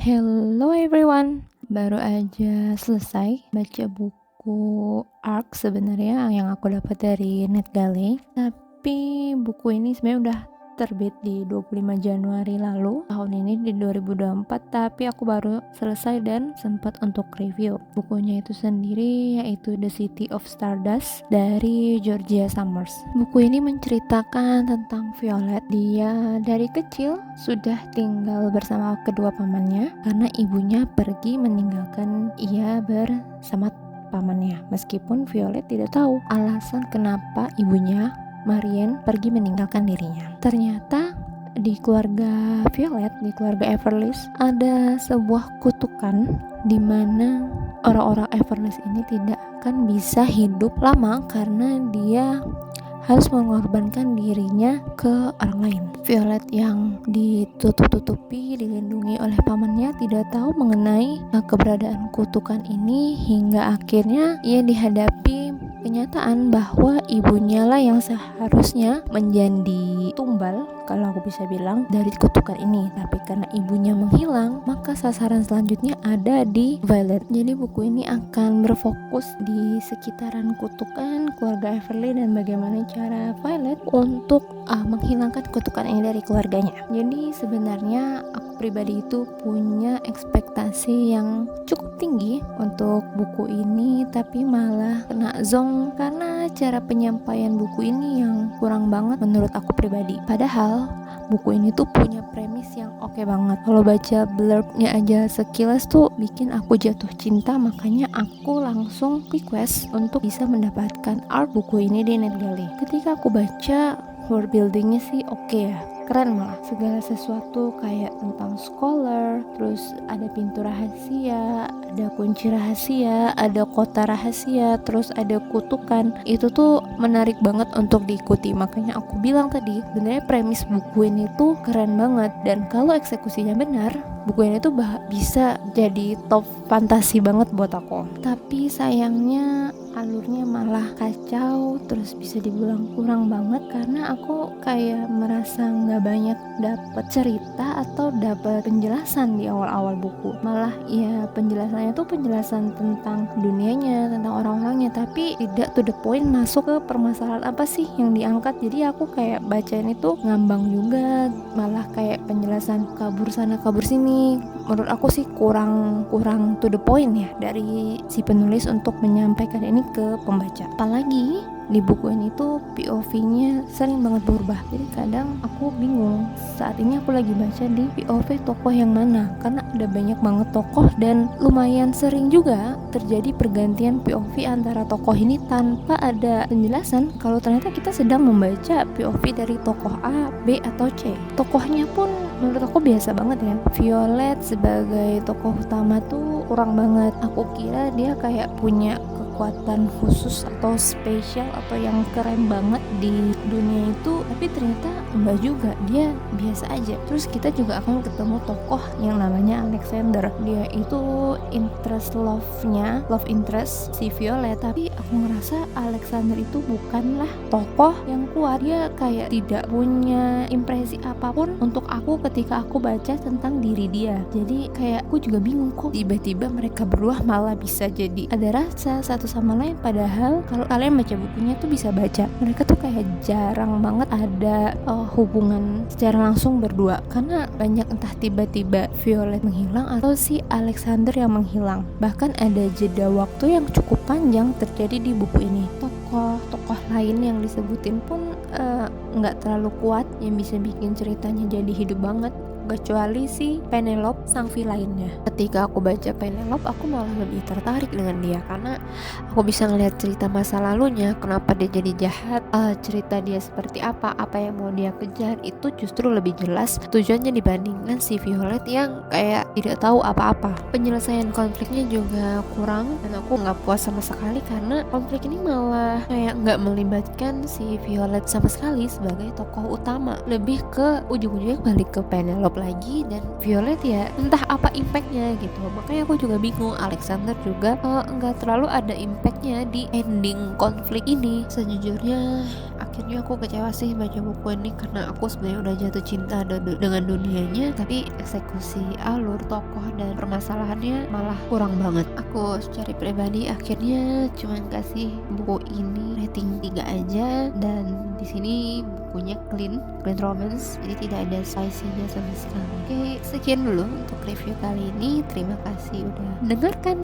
Hello everyone, baru aja selesai baca buku ARC sebenarnya yang aku dapat dari NetGalley. Tapi buku ini sebenarnya udah terbit di 25 Januari lalu, tahun ini di 2024, tapi aku baru selesai dan sempat untuk review. Bukunya itu sendiri yaitu The City of Stardust dari Georgia Summers. Buku ini menceritakan tentang Violet. Dia dari kecil sudah tinggal bersama kedua pamannya karena ibunya pergi meninggalkan ia bersama pamannya, meskipun Violet tidak tahu alasan kenapa ibunya Marianne pergi meninggalkan dirinya. Ternyata di keluarga Violet, di keluarga Everleigh, ada sebuah kutukan di mana orang-orang Everleigh ini tidak akan bisa hidup lama karena dia harus mengorbankan dirinya ke orang lain. Violet yang ditutup-tutupi, dilindungi oleh pamannya, tidak tahu mengenai keberadaan kutukan ini hingga akhirnya ia dihadapi kenyataan bahwa ibunya lah yang seharusnya menjadi tumbal, kalau aku bisa bilang, dari kutukan ini. Tapi karena ibunya menghilang, maka sasaran selanjutnya ada di Violet. Jadi buku ini akan berfokus di sekitaran kutukan, keluarga Everleigh, dan bagaimana cara Violet untuk menghilangkan kutukan ini dari keluarganya. Jadi sebenarnya aku pribadi itu punya ekspektasi yang cukup tinggi untuk buku ini, tapi malah kena zong karena cara penyampaian buku ini yang kurang banget menurut aku pribadi. Padahal buku ini tuh punya premis yang oke banget. Kalau baca blurbnya aja sekilas tuh bikin aku jatuh cinta, makanya aku langsung request untuk bisa mendapatkan art buku ini di NetGalley. Ketika aku baca, world buildingnya sih oke ya, keren malah. Segala sesuatu kayak tentang scholar, terus ada pintu rahasia, ada kunci rahasia, ada kota rahasia, terus ada kutukan. Itu tuh menarik banget untuk diikuti. Makanya aku bilang tadi, sebenarnya premis buku ini tuh keren banget, dan kalau eksekusinya benar, buku ini tuh bisa jadi top fantasi banget buat aku. Tapi sayangnya alurnya malah kacau, terus bisa dibilang kurang banget karena aku kayak merasa nggak banyak dapat cerita atau dapat penjelasan di awal-awal buku. Malah ya penjelasannya tuh penjelasan tentang dunianya, tentang orang-orangnya, tapi tidak to the point masuk ke permasalahan apa sih yang diangkat. Jadi aku kayak bacain itu ngambang juga, malah kayak penjelasan kabur sana kabur sini. Menurut aku sih kurang to the point ya dari si penulis untuk menyampaikan ini ke pembaca. Apalagi di buku ini tuh POV-nya sering banget berubah. Jadi kadang aku bingung saat ini aku lagi baca di POV tokoh yang mana, karena ada banyak banget tokoh dan lumayan sering juga terjadi pergantian POV antara tokoh ini tanpa ada penjelasan kalau ternyata kita sedang membaca POV dari tokoh A, B, atau C. Tokohnya pun menurut aku biasa banget ya. Violet sebagai tokoh utama tuh kurang banget. Aku kira dia kayak punya kekuatan khusus atau spesial atau yang keren banget di dunia itu, tapi ternyata enggak juga, dia biasa aja. Terus kita juga akan ketemu tokoh yang namanya Alexander. Dia itu love interest si Violet, tapi aku ngerasa Alexander itu bukanlah tokoh yang kuat. Dia kayak tidak punya impresi apapun untuk aku ketika aku baca tentang diri dia. Jadi kayak aku juga bingung, kok tiba-tiba mereka berdua malah bisa jadi ada rasa satu sama lain, padahal kalau kalian baca bukunya tuh bisa baca mereka tuh kayak jarang banget ada hubungan secara langsung berdua, karena banyak entah tiba-tiba Violet menghilang atau si Alexander yang menghilang. Bahkan ada jeda waktu yang cukup panjang terjadi di buku ini. Tokoh lain yang disebutin pun nggak terlalu kuat yang bisa bikin ceritanya jadi hidup banget, kecuali si Penelope sang villainnya. Ketika aku baca Penelope, aku malah lebih tertarik dengan dia karena aku bisa ngelihat cerita masa lalunya, kenapa dia jadi jahat, cerita dia seperti apa yang mau dia kejar, itu justru lebih jelas tujuannya dibandingkan si Violet yang kayak tidak tahu apa-apa. Penyelesaian konfliknya juga kurang dan aku nggak puas sama sekali karena konflik ini malah kayak nggak melibatkan si Violet sama sekali sebagai tokoh utama, lebih ke ujung-ujungnya balik ke Penelope lagi, dan Violet ya entah apa impactnya gitu. Makanya aku juga bingung. Alexander juga nggak terlalu ada impactnya di ending konflik ini. Sejujurnya aku akhirnya aku kecewa sih baca buku ini, karena aku sebenarnya udah jatuh cinta dengan dunianya, tapi eksekusi alur tokoh dan permasalahannya malah kurang banget. Aku secara pribadi akhirnya cuma kasih buku ini rating 3 aja, dan di sini bukunya clean romance, jadi tidak ada spicy-nya sama sekali. Oke, sekian dulu untuk review kali ini. Terima kasih udah mendengarkan.